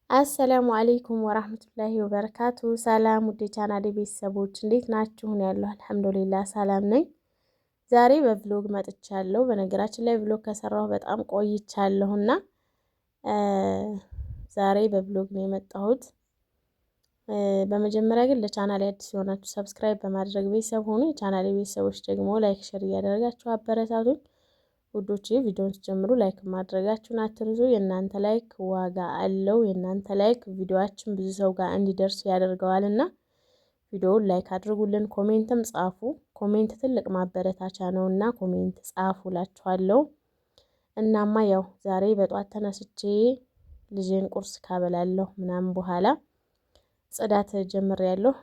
አሰላሙ አለይኩም ወራህመቱላሂ ወበረካቱ። ሰላም ውድ የቻናሌ ቤተሰቦች እንዴት ናችሁ? ያለው አልሐምዱሊላህ ሰላም ነኝ። ዛሬ በቭሎግ መጥቻለሁ። በነገራችን ላይ ቭሎግ ከሰራሁ በጣም ቆይቻለሁና ዛሬ በቭሎግ ነው የመጣሁት። በመጀመሪያ ግን ለቻናሌ አዲስ የሆናችሁ ሰብስክራይብ በማድረግ ቤተሰብ ሆኑ። የቻናሌ ቤተሰቦች ደግሞ ላይክ፣ ሼር እያደረጋችሁ አበረታቱኝ። ውዶቼ ቪዲዮውን ጀምሩ፣ ላይክ ማድረጋችሁን አትርሱ። የእናንተ ላይክ ዋጋ አለው። የእናንተ ላይክ ቪዲዮአችን ብዙ ሰው ጋር እንዲደርስ ያደርገዋልና ቪዲዮውን ላይክ አድርጉልን። ኮሜንትም ጻፉ። ኮሜንት ትልቅ ማበረታቻ ነውና ኮሜንት ጻፉ ላችኋለሁ። እናማ ያው ዛሬ በጧት ተነስቼ ልጄን ቁርስ ካበላለሁ ምናምን በኋላ ጽዳት ጀምሬያለሁ።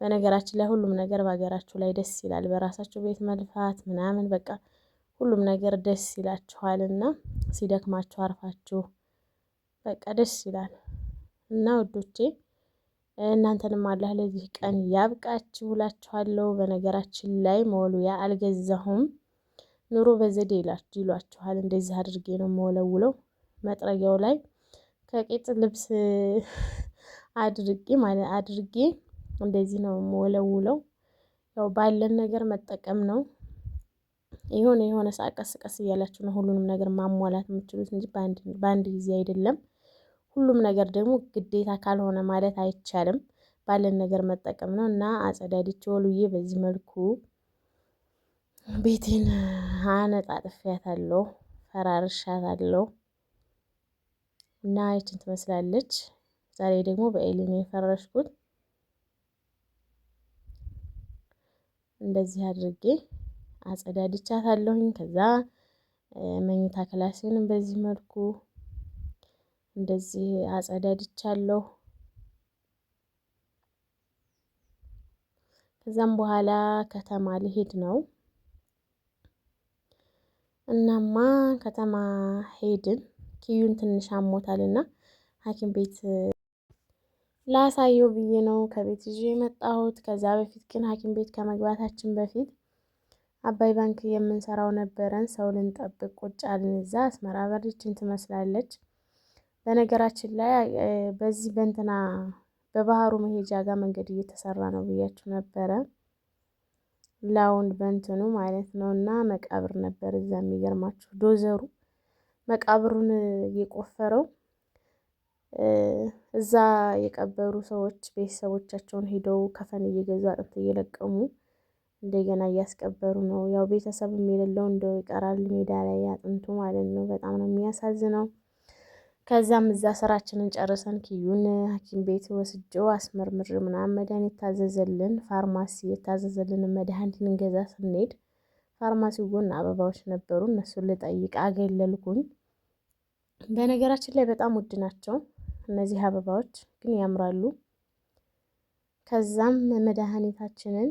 በነገራችን ላይ ሁሉም ነገር በሀገራችሁ ላይ ደስ ይላል። በራሳችሁ ቤት መልፋት ምናምን በቃ ሁሉም ነገር ደስ ይላችኋልና ሲደክማችሁ አርፋችሁ በቃ ደስ ይላል። እና ውዶቼ እናንተንም አላህ ለዚህ ቀን ያብቃችሁ እላችኋለሁ። በነገራችን ላይ መወልወያ አልገዛሁም። ኑሮ በዘዴ ይሏችኋል። እንደዚህ አድርጌ ነው መወለውለው። መጥረጊያው ላይ ከቂጥ ልብስ አድርጌ እንደዚህ ነው መወለውለው። ያው ባለን ነገር መጠቀም ነው። የሆነ ሰዓት ቀስ ቀስ እያላችሁ ነው ሁሉንም ነገር ማሟላት የምትችሉት እንጂ በአንድ ጊዜ አይደለም። ሁሉም ነገር ደግሞ ግዴታ ካልሆነ ማለት አይቻልም። ባለን ነገር መጠቀም ነው እና አጸዳድቼ ወልዬ በዚህ መልኩ ቤቴን አነጣጥፊያታለሁ፣ ፈራርሻታለሁ እና ይችን ትመስላለች። ዛሬ ደግሞ በኤሊ ነው የፈረሽኩት። እንደዚህ አድርጌ አጸዳድቻታለሁኝ። ከዛ መኝታ ክላሴንም በዚህ መልኩ እንደዚህ አጸዳድቻለሁ። ከዛም በኋላ ከተማ ልሄድ ነው። እናማ ከተማ ሄድን። ኪዩን ትንሽ አሞታልና ሐኪም ቤት ላሳየው ብዬ ነው ከቤት ይዤ የመጣሁት። ከዛ በፊት ግን ሐኪም ቤት ከመግባታችን በፊት አባይ ባንክ የምንሰራው ነበረን። ሰው ልንጠብቅ ቁጭ አልን። እዛ አስመራ በሪችን ትመስላለች። በነገራችን ላይ በዚህ በእንትና በባህሩ መሄጃ ጋር መንገድ እየተሰራ ነው ብያችሁ ነበረ። ላውንድ በእንትኑ ማለት ነው። እና መቃብር ነበር እዛ። የሚገርማችሁ ዶዘሩ መቃብሩን የቆፈረው እዛ የቀበሩ ሰዎች ቤተሰቦቻቸውን ሄደው ከፈን እየገዙ አጥንት እየለቀሙ እንደገና እያስቀበሩ ነው። ያው ቤተሰብም የሌለው እንደው ይቀራል ሜዳ ላይ አጥንቱ ማለት ነው። በጣም ነው የሚያሳዝነው። ከዛም እዛ ስራችንን ጨርሰን ኪዩን ሐኪም ቤት ወስጄው አስመርምር ምናምን መድኃኒት ታዘዘልን። ፋርማሲ የታዘዘልን መድኃኒት ልንገዛ ስንሄድ ፋርማሲው ጎን አበባዎች ነበሩ። እነሱን ልጠይቅ አገለልኩኝ። በነገራችን ላይ በጣም ውድ ናቸው እነዚህ አበባዎች፣ ግን ያምራሉ። ከዛም መድኃኒታችንን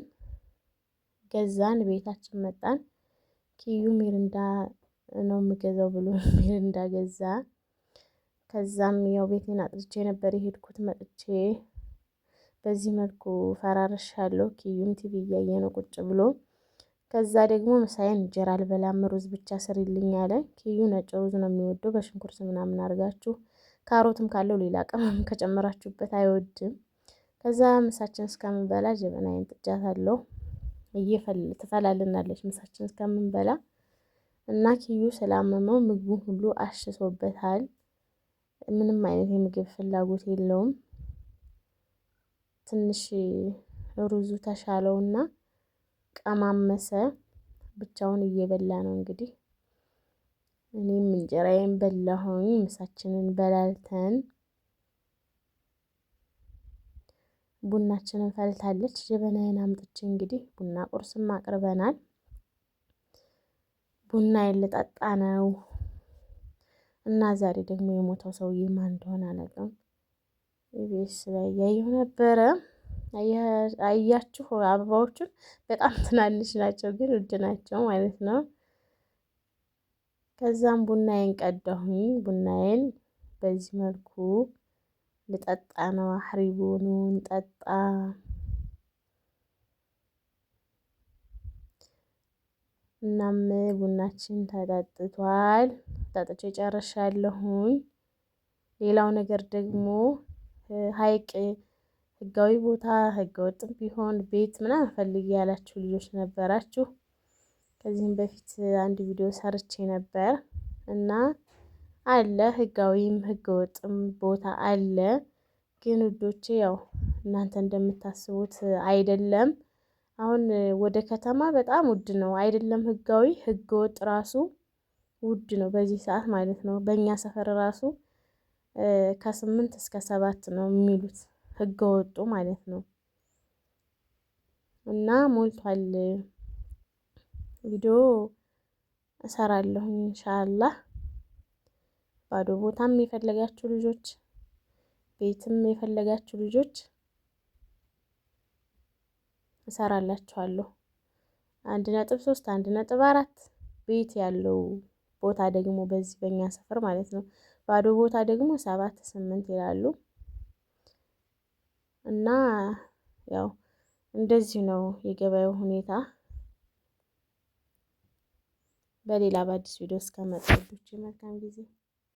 ገዛን፣ ቤታችን መጣን። ኪዩ ሚሪንዳ ነው የምገዛው ብሎ ሚሪንዳ ገዛ። ከዛም ያው ቤቴን አጥርቼ ነበር የሄድኩት። መጥቼ በዚህ መልኩ ፈራርሻለሁ። ኪዩም ቲቪ እያየ ነው ቁጭ ብሎ። ከዛ ደግሞ ምሳዬን እንጀራ አልበላም ሩዝ ብቻ ስሪልኝ አለ። ኪዩ ነጭ ሩዝ ነው የሚወደው። በሽንኩርት ምናምን አድርጋችሁ ካሮትም ካለው ሌላ ቅመም ከጨመራችሁበት አይወድም። ከዛ ምሳችን እስከምንበላ ጀበናዬን ጥጃታለሁ። ትፈላልናለች ምሳችን እስከምንበላ እና ኪዩ ስላመመው ምግቡን ሁሉ አሽሶበታል። ምንም አይነት የምግብ ፍላጎት የለውም። ትንሽ ሩዙ ተሻለውና ቀማመሰ። ብቻውን እየበላ ነው እንግዲህ። እኔም እንጀራዬን በላሁኝ። ምሳችንን በላልተን ቡናችንን ፈልታለች። ጀበናዬን አምጥቼ እንግዲህ ቡና ቁርስም አቅርበናል። ቡናዬን ልጠጣ ነው እና ዛሬ ደግሞ የሞተው ሰውዬ ማን እንደሆነ አላውቅም። ኢቢኤስ ላይ እያየሁ ነበረ። አያችሁ አበባዎቹን በጣም ትናንሽ ናቸው፣ ግን ውድ ናቸው ማለት ነው። ከዛም ቡናዬን ቀዳሁኝ። ቡናዬን በዚህ መልኩ ልጠጣ ነው። አህሪቡኑ እንጠጣ። እናም ቡናችን ተጠጥቷል። ጠጥቼ ጨርሻለሁኝ። ሌላው ነገር ደግሞ ሀይቅ ህጋዊ ቦታ ህገወጥም ቢሆን ቤት ምናምን ፈልጊ ያላችሁ ልጆች ነበራችሁ። ከዚህም በፊት አንድ ቪዲዮ ሰርቼ ነበር እና አለ ህጋዊም ህገወጥም ቦታ አለ። ግን ውዶቼ ያው እናንተ እንደምታስቡት አይደለም። አሁን ወደ ከተማ በጣም ውድ ነው አይደለም? ህጋዊ ህገወጥ ራሱ ውድ ነው በዚህ ሰዓት ማለት ነው። በእኛ ሰፈር ራሱ ከ8 እስከ 7 ነው የሚሉት ህገወጡ ማለት ነው። እና ሞልቷል። ቪዲዮ እሰራለሁ ኢንሻአላህ። ባዶ ቦታም የፈለጋችሁ ልጆች ቤትም የፈለጋችሁ ልጆች እሰራላችኋለሁ። 1.3 1.4 ቤት ያለው ቦታ ደግሞ በዚህ በእኛ ሰፈር ማለት ነው። ባዶ ቦታ ደግሞ 7 8 ይላሉ። እና ያው እንደዚህ ነው የገበያው ሁኔታ። በሌላ በአዲስ ቪዲዮ እስከመጣሁ መልካም ጊዜ